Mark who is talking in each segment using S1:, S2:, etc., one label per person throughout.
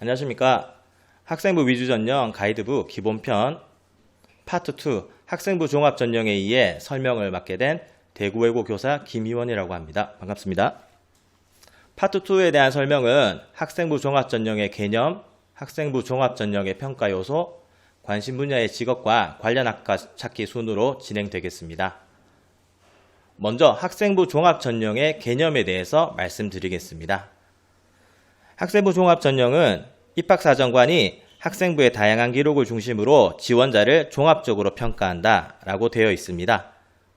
S1: 안녕하십니까. 학생부 위주 전형 가이드북 기본편 파트 2 학생부 종합 전형에 의해 설명을 맡게 된 대구외고 교사 김희원이라고 합니다. 반갑습니다. 파트 2에 대한 설명은 학생부 종합 전형의 개념, 학생부 종합 전형의 평가 요소, 관심 분야의 직업과 관련 학과 찾기 순으로 진행되겠습니다. 먼저 학생부 종합 전형의 개념에 대해서 말씀드리겠습니다. 학생부 종합 전형은 입학사정관이 학생부의 다양한 기록을 중심으로 지원자를 종합적으로 평가한다 라고 되어 있습니다.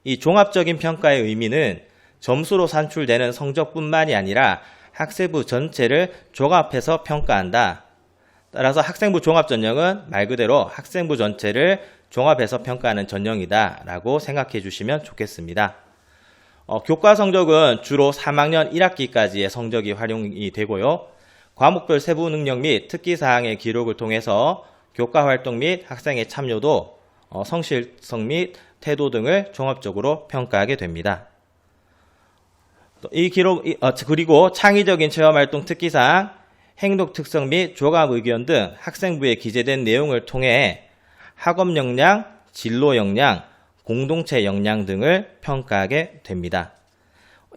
S1: 이 종합적인 평가의 의미는 점수로 산출되는 성적뿐만이 아니라 학생부 전체를 종합해서 평가한다. 따라서 학생부 종합 전형은 말 그대로 학생부 전체를 종합해서 평가하는 전형이다 라고 생각해 주시면 좋겠습니다. 교과 성적은 주로 3학년 1학기까지의 성적이 활용이 되고요. 과목별 세부 능력 및 특기사항의 기록을 통해서 교과 활동 및 학생의 참여도, 성실성 및 태도 등을 종합적으로 평가하게 됩니다. 그리고 창의적인 체험활동 특기사항, 행동 특성 및 조감 의견 등 학생부에 기재된 내용을 통해 학업 역량, 진로 역량, 공동체 역량 등을 평가하게 됩니다.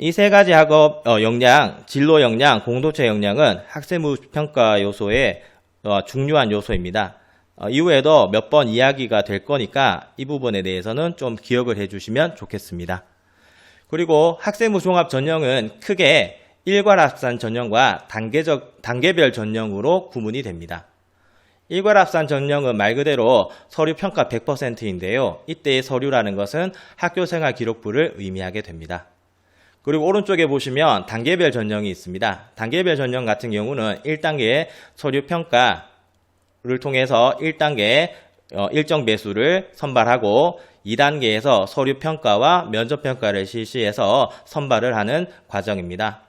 S1: 이 세 가지 학업 역량, 진로 역량, 공동체 역량은 학생부 평가 요소의 중요한 요소입니다. 이후에도 몇 번 이야기가 될 거니까 이 부분에 대해서는 좀 기억을 해주시면 좋겠습니다. 그리고 학생부 종합 전형은 크게 일괄합산 전형과 단계별 전형으로 구분이 됩니다. 일괄합산 전형은 말 그대로 서류 평가 100%인데요. 이때의 서류라는 것은 학교생활 기록부를 의미하게 됩니다. 그리고 오른쪽에 보시면 단계별 전형이 있습니다. 단계별 전형 같은 경우는 1단계 서류 평가를 통해서 1단계 일정 배수를 선발하고 2단계에서 서류 평가와 면접 평가를 실시해서 선발을 하는 과정입니다.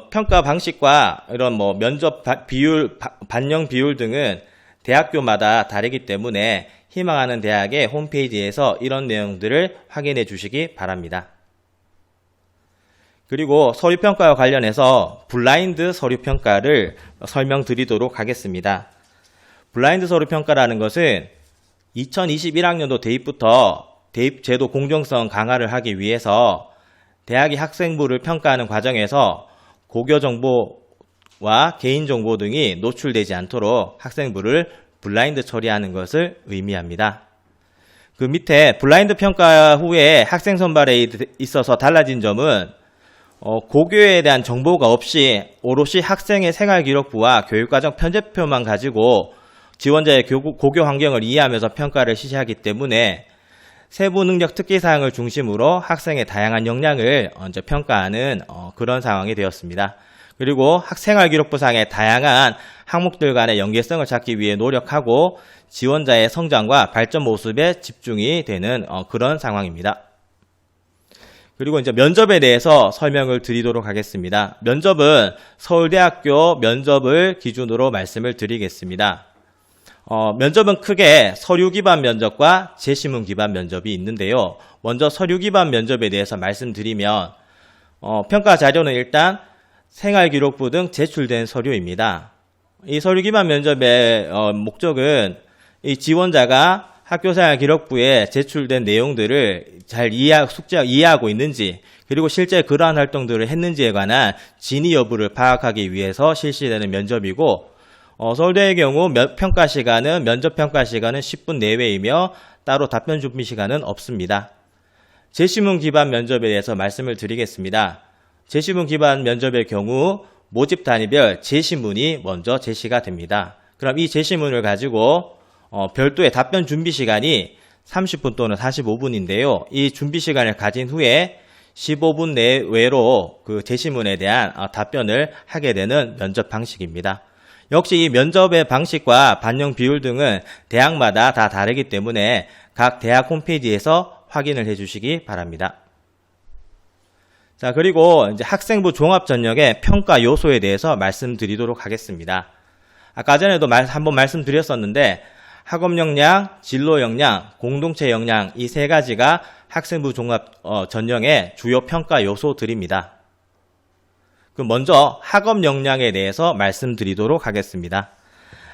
S1: 평가 방식과 이런 면접 비율, 반영 비율 등은 대학교마다 다르기 때문에 희망하는 대학의 홈페이지에서 이런 내용들을 확인해 주시기 바랍니다. 그리고 서류평가와 관련해서 블라인드 서류평가를 설명드리도록 하겠습니다. 블라인드 서류평가라는 것은 2021학년도 대입부터 대입 제도 공정성 강화를 하기 위해서 대학이 학생부를 평가하는 과정에서 고교정보와 개인정보 등이 노출되지 않도록 학생부를 블라인드 처리하는 것을 의미합니다. 그 밑에 블라인드 평가 후에 학생 선발에 있어서 달라진 점은 고교에 대한 정보가 없이 오롯이 학생의 생활기록부와 교육과정 편제표만 가지고 지원자의 고교 환경을 이해하면서 평가를 실시하기 때문에 세부 능력 특기사항을 중심으로 학생의 다양한 역량을 먼저 평가하는 그런 상황이 되었습니다. 그리고 학생활기록부상의 다양한 항목들 간의 연계성을 찾기 위해 노력하고 지원자의 성장과 발전 모습에 집중이 되는 그런 상황입니다. 그리고 이제 면접에 대해서 설명을 드리도록 하겠습니다. 면접은 서울대학교 면접을 기준으로 말씀을 드리겠습니다. 면접은 크게 서류 기반 면접과 제시문 기반 면접이 있는데요. 먼저 서류 기반 면접에 대해서 말씀드리면 평가 자료는 일단 생활기록부 등 제출된 서류입니다. 이 서류 기반 면접의 목적은 이 지원자가 학교생활 기록부에 제출된 내용들을 잘 이해하고 있는지, 그리고 실제 그러한 활동들을 했는지에 관한 진위 여부를 파악하기 위해서 실시되는 면접이고, 서울대의 경우 면접 평가 시간은 10분 내외이며 따로 답변 준비 시간은 없습니다. 제시문 기반 면접에 대해서 말씀을 드리겠습니다. 제시문 기반 면접의 경우 모집 단위별 제시문이 먼저 제시가 됩니다. 그럼 이 제시문을 가지고 별도의 답변 준비 시간이 30분 또는 45분인데요. 이 준비 시간을 가진 후에 15분 내외로 그 제시문에 대한 답변을 하게 되는 면접 방식입니다. 역시 이 면접의 방식과 반영 비율 등은 대학마다 다 다르기 때문에 각 대학 홈페이지에서 확인을 해주시기 바랍니다. 자, 그리고 이제 학생부 종합 전형의 평가 요소에 대해서 말씀드리도록 하겠습니다. 아까 전에도 한번 말씀드렸었는데 학업 역량, 진로 역량, 공동체 역량 이 세 가지가 학생부 종합 전형의 주요 평가 요소들입니다. 그럼 먼저 학업 역량에 대해서 말씀드리도록 하겠습니다.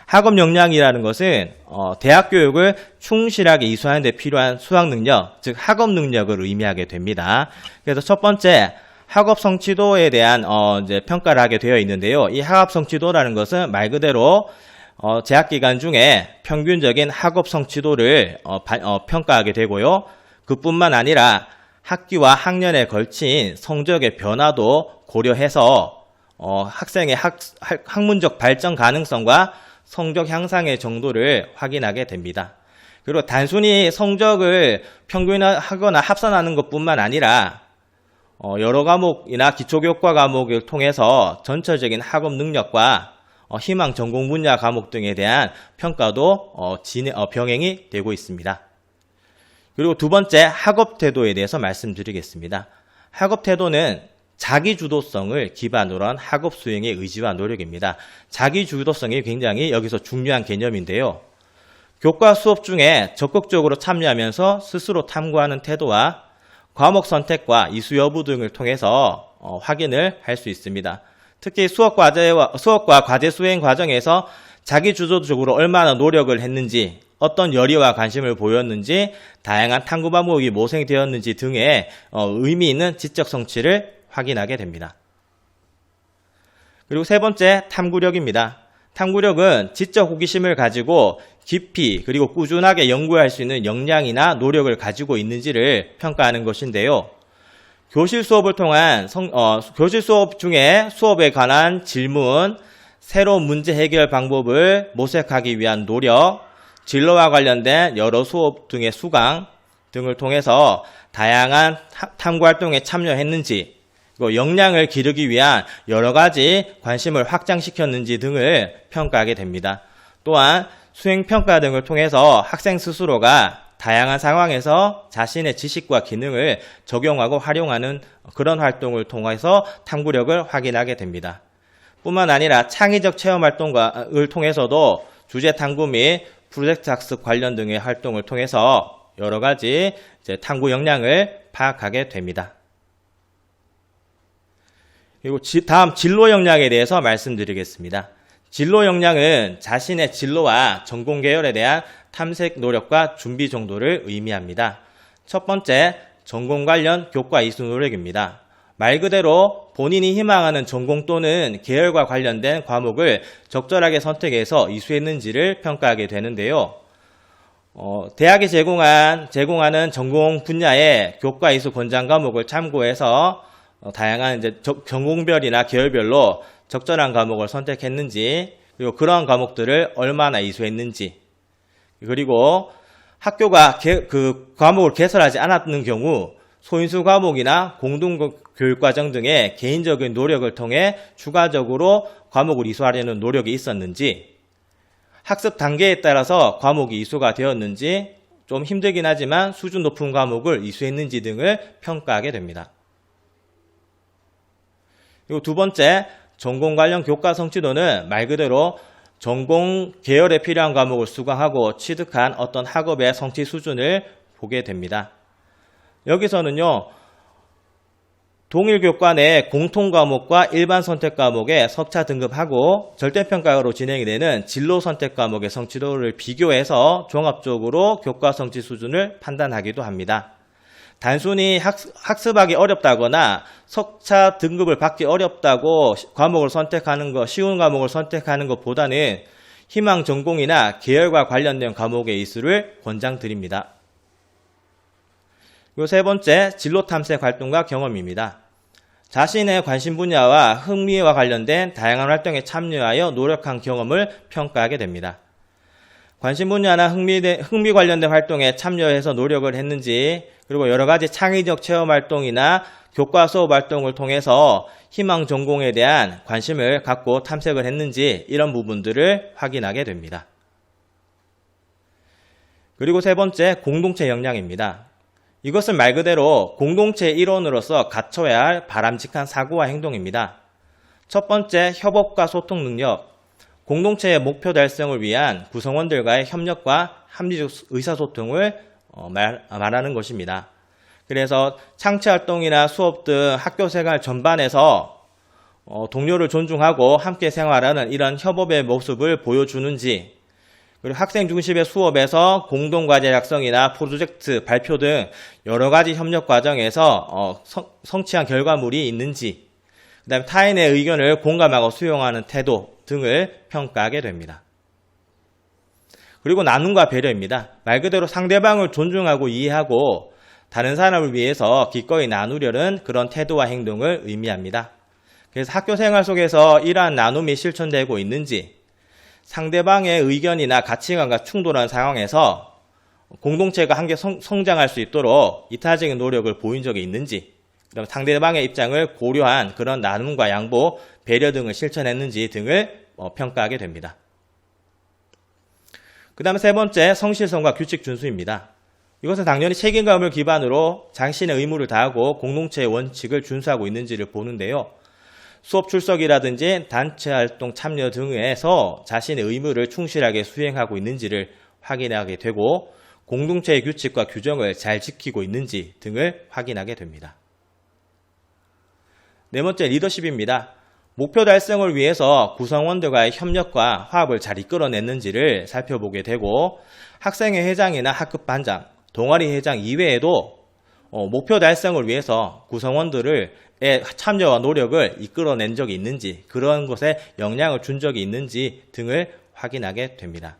S1: 학업 역량이라는 것은 대학 교육을 충실하게 이수하는 데 필요한 수학 능력, 즉 학업 능력을 의미하게 됩니다. 그래서 첫 번째 학업 성취도에 대한 이제 평가를 하게 되어 있는데요. 이 학업 성취도라는 것은 말 그대로 재학 기간 중에 평균적인 학업 성취도를 평가하게 되고요. 그뿐만 아니라 학기와 학년에 걸친 성적의 변화도 고려해서 학생의 학문적 발전 가능성과 성적 향상의 정도를 확인하게 됩니다. 그리고 단순히 성적을 평균하거나 합산하는 것뿐만 아니라 여러 과목이나 기초교과 과목을 통해서 전체적인 학업 능력과 희망 전공 분야 과목 등에 대한 평가도 병행이 되고 있습니다. 그리고 두 번째 학업 태도에 대해서 말씀드리겠습니다. 학업 태도는 자기 주도성을 기반으로 한 학업 수행의 의지와 노력입니다. 자기 주도성이 굉장히 여기서 중요한 개념인데요. 교과 수업 중에 적극적으로 참여하면서 스스로 탐구하는 태도와 과목 선택과 이수 여부 등을 통해서 확인을 할 수 있습니다. 특히 수업과 과제 수행 과정에서 자기 주도적으로 얼마나 노력을 했는지, 어떤 열의와 관심을 보였는지, 다양한 탐구 과목이 모색되었는지 등의 의미 있는 지적 성취를 확인하게 됩니다. 그리고 세 번째 탐구력입니다. 탐구력은 지적 호기심을 가지고 깊이 그리고 꾸준하게 연구할 수 있는 역량이나 노력을 가지고 있는지를 평가하는 것인데요. 교실 수업을 통한 교실 수업 중에 수업에 관한 질문, 새로운 문제 해결 방법을 모색하기 위한 노력, 진로와 관련된 여러 수업 등의 수강 등을 통해서 다양한 탐구 활동에 참여했는지, 그리고 역량을 기르기 위한 여러 가지 관심을 확장시켰는지 등을 평가하게 됩니다. 또한 수행평가 등을 통해서 학생 스스로가 다양한 상황에서 자신의 지식과 기능을 적용하고 활용하는 그런 활동을 통해서 탐구력을 확인하게 됩니다. 뿐만 아니라 창의적 체험 활동을 통해서도 주제 탐구 및 프로젝트 학습 관련 등의 활동을 통해서 여러 가지 탐구 역량을 파악하게 됩니다. 그리고 다음 진로 역량에 대해서 말씀드리겠습니다. 진로 역량은 자신의 진로와 전공 계열에 대한 탐색 노력과 준비 정도를 의미합니다. 첫 번째, 전공 관련 교과 이수 노력입니다. 말 그대로 본인이 희망하는 전공 또는 계열과 관련된 과목을 적절하게 선택해서 이수했는지를 평가하게 되는데요. 대학이 제공하는 전공 분야의 교과 이수 권장 과목을 참고해서 다양한 전공별이나 계열별로 적절한 과목을 선택했는지, 그리고 그러한 과목들을 얼마나 이수했는지, 그리고 학교가 그 과목을 개설하지 않았는 경우 소인수 과목이나 공동교육과정 등의 개인적인 노력을 통해 추가적으로 과목을 이수하려는 노력이 있었는지, 학습 단계에 따라서 과목이 이수가 되었는지, 좀 힘들긴 하지만 수준 높은 과목을 이수했는지 등을 평가하게 됩니다. 그리고 두 번째, 전공 관련 교과 성취도는 말 그대로 전공 계열에 필요한 과목을 수강하고 취득한 어떤 학업의 성취 수준을 보게 됩니다. 여기서는요, 동일 교과 내 공통 과목과 일반 선택 과목의 석차 등급하고 절대평가로 진행이 되는 진로 선택 과목의 성취도를 비교해서 종합적으로 교과 성취 수준을 판단하기도 합니다. 단순히 학습하기 어렵다거나 석차 등급을 받기 어렵다고 과목을 선택하는 것, 쉬운 과목을 선택하는 것보다는 희망 전공이나 계열과 관련된 과목의 이수를 권장드립니다. 그리고 세 번째, 진로 탐색 활동과 경험입니다. 자신의 관심 분야와 흥미와 관련된 다양한 활동에 참여하여 노력한 경험을 평가하게 됩니다. 관심 분야나 흥미 관련된 활동에 참여해서 노력을 했는지, 그리고 여러 가지 창의적 체험 활동이나 교과 수업 활동을 통해서 희망 전공에 대한 관심을 갖고 탐색을 했는지, 이런 부분들을 확인하게 됩니다. 그리고 세 번째, 공동체 역량입니다. 이것은 말 그대로 공동체의 일원으로서 갖춰야 할 바람직한 사고와 행동입니다. 첫 번째, 협업과 소통 능력. 공동체의 목표 달성을 위한 구성원들과의 협력과 합리적 의사소통을 말하는 것입니다. 그래서 창체 활동이나 수업 등 학교 생활 전반에서 동료를 존중하고 함께 생활하는 이런 협업의 모습을 보여주는지, 그리고 학생 중심의 수업에서 공동과제 작성이나 프로젝트 발표 등 여러 가지 협력 과정에서 성취한 결과물이 있는지, 그 다음에 타인의 의견을 공감하고 수용하는 태도 등을 평가하게 됩니다. 그리고 나눔과 배려입니다. 말 그대로 상대방을 존중하고 이해하고 다른 사람을 위해서 기꺼이 나누려는 그런 태도와 행동을 의미합니다. 그래서 학교 생활 속에서 이러한 나눔이 실천되고 있는지, 상대방의 의견이나 가치관과 충돌한 상황에서 공동체가 함께 성장할 수 있도록 이타적인 노력을 보인 적이 있는지, 그다음에 상대방의 입장을 고려한 그런 나눔과 양보, 배려 등을 실천했는지 등을 평가하게 됩니다. 그 다음에 세 번째, 성실성과 규칙 준수입니다. 이것은 당연히 책임감을 기반으로 자신의 의무를 다하고 공동체의 원칙을 준수하고 있는지를 보는데요. 수업 출석이라든지 단체 활동 참여 등에서 자신의 의무를 충실하게 수행하고 있는지를 확인하게 되고, 공동체의 규칙과 규정을 잘 지키고 있는지 등을 확인하게 됩니다. 네 번째, 리더십입니다. 목표 달성을 위해서 구성원들과의 협력과 화합을 잘 이끌어냈는지를 살펴보게 되고, 학생회 회장이나 학급 반장, 동아리 회장 이외에도 목표 달성을 위해서 구성원들의 참여와 노력을 이끌어낸 적이 있는지, 그런 것에 영향을 준 적이 있는지 등을 확인하게 됩니다.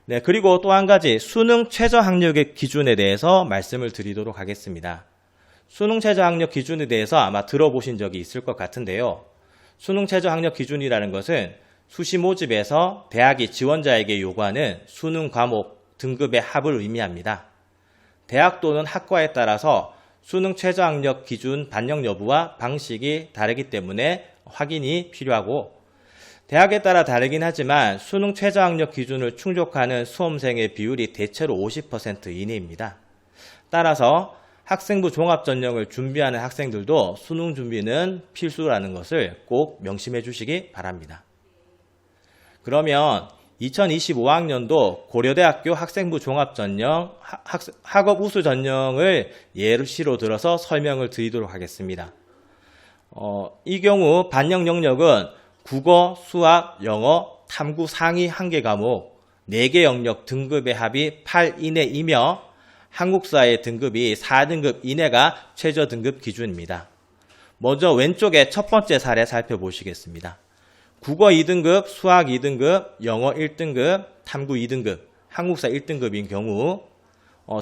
S1: 네, 그리고 또 한 가지, 수능 최저 학력의 기준에 대해서 말씀을 드리도록 하겠습니다. 수능 최저 학력 기준에 대해서 아마 들어보신 적이 있을 것 같은데요. 수능 최저 학력 기준이라는 것은 수시 모집에서 대학이 지원자에게 요구하는 수능 과목 등급의 합을 의미합니다. 대학 또는 학과에 따라서 수능 최저 학력 기준 반영 여부와 방식이 다르기 때문에 확인이 필요하고, 대학에 따라 다르긴 하지만 수능 최저 학력 기준을 충족하는 수험생의 비율이 대체로 50% 이내입니다. 따라서 학생부 종합전형을 준비하는 학생들도 수능 준비는 필수라는 것을 꼭 명심해 주시기 바랍니다. 그러면 2025학년도 고려대학교 학생부 종합전형, 학업 우수 전형을 예시로 들어서 설명을 드리도록 하겠습니다. 이 경우 반영 영역은 국어, 수학, 영어, 탐구 상위 1개 과목, 4개 영역 등급의 합이 8 이내이며 한국사의 등급이 4등급 이내가 최저 등급 기준입니다. 먼저 왼쪽에 첫 번째 사례 살펴보시겠습니다. 국어 2등급, 수학 2등급, 영어 1등급, 탐구 2등급, 한국사 1등급인 경우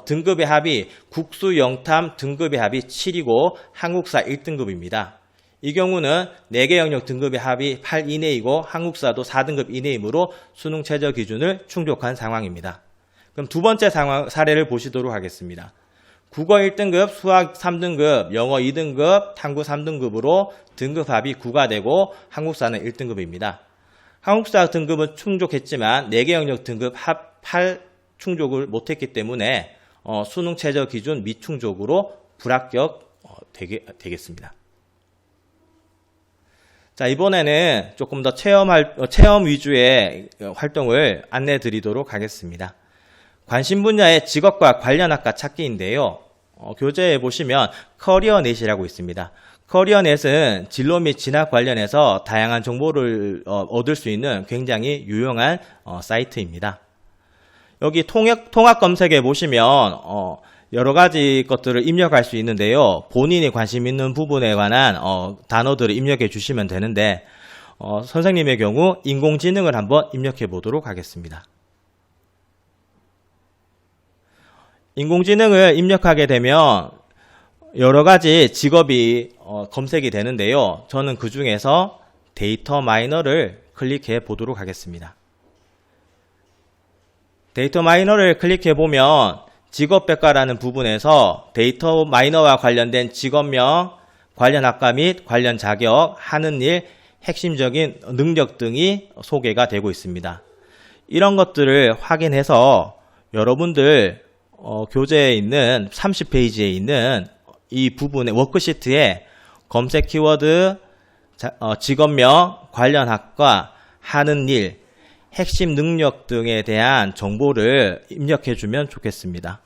S1: 등급의 합이 국수, 영탐 등급의 합이 7이고 한국사 1등급입니다. 이 경우는 4개 영역 등급의 합이 8 이내이고 한국사도 4등급 이내이므로 수능 최저 기준을 충족한 상황입니다. 그럼 두 번째 사례를 보시도록 하겠습니다. 국어 1등급, 수학 3등급, 영어 2등급, 탐구 3등급으로 등급 합이 9가 되고 한국사는 1등급입니다. 한국사 등급은 충족했지만 4개 영역 등급 합 8 충족을 못했기 때문에 수능 최저 기준 미충족으로 불합격 되겠습니다. 자, 이번에는 조금 더 체험 위주의 활동을 안내 드리도록 하겠습니다. 관심 분야의 직업과 관련 학과 찾기인데요. 교재에 보시면 커리어넷이라고 있습니다. 커리어넷은 진로 및 진학 관련해서 다양한 정보를 얻을 수 있는 굉장히 유용한 사이트입니다. 여기 통합 검색에 보시면 여러 가지 것들을 입력할 수 있는데요. 본인이 관심 있는 부분에 관한 단어들을 입력해 주시면 되는데 선생님의 경우 인공지능을 한번 입력해 보도록 하겠습니다. 인공지능을 입력하게 되면 여러 가지 직업이 검색이 되는데요. 저는 그 중에서 데이터 마이너를 클릭해 보도록 하겠습니다. 데이터 마이너를 클릭해 보면 직업백과라는 부분에서 데이터 마이너와 관련된 직업명, 관련 학과 및 관련 자격, 하는 일, 핵심적인 능력 등이 소개가 되고 있습니다. 이런 것들을 확인해서 여러분들 교재에 있는 30페이지에 있는 이 부분의 워크시트에 검색 키워드, 직업명, 관련 학과, 하는 일, 핵심 능력 등에 대한 정보를 입력해 주면 좋겠습니다.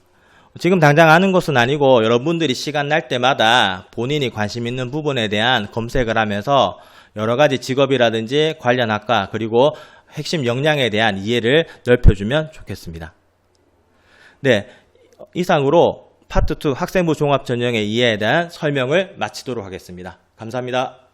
S1: 지금 당장 아는 것은 아니고 여러분들이 시간 날 때마다 본인이 관심 있는 부분에 대한 검색을 하면서 여러 가지 직업이라든지 관련 학과 그리고 핵심 역량에 대한 이해를 넓혀주면 좋겠습니다. 네, 이상으로 파트 2 학생부 종합 전형의 이해에 대한 설명을 마치도록 하겠습니다. 감사합니다.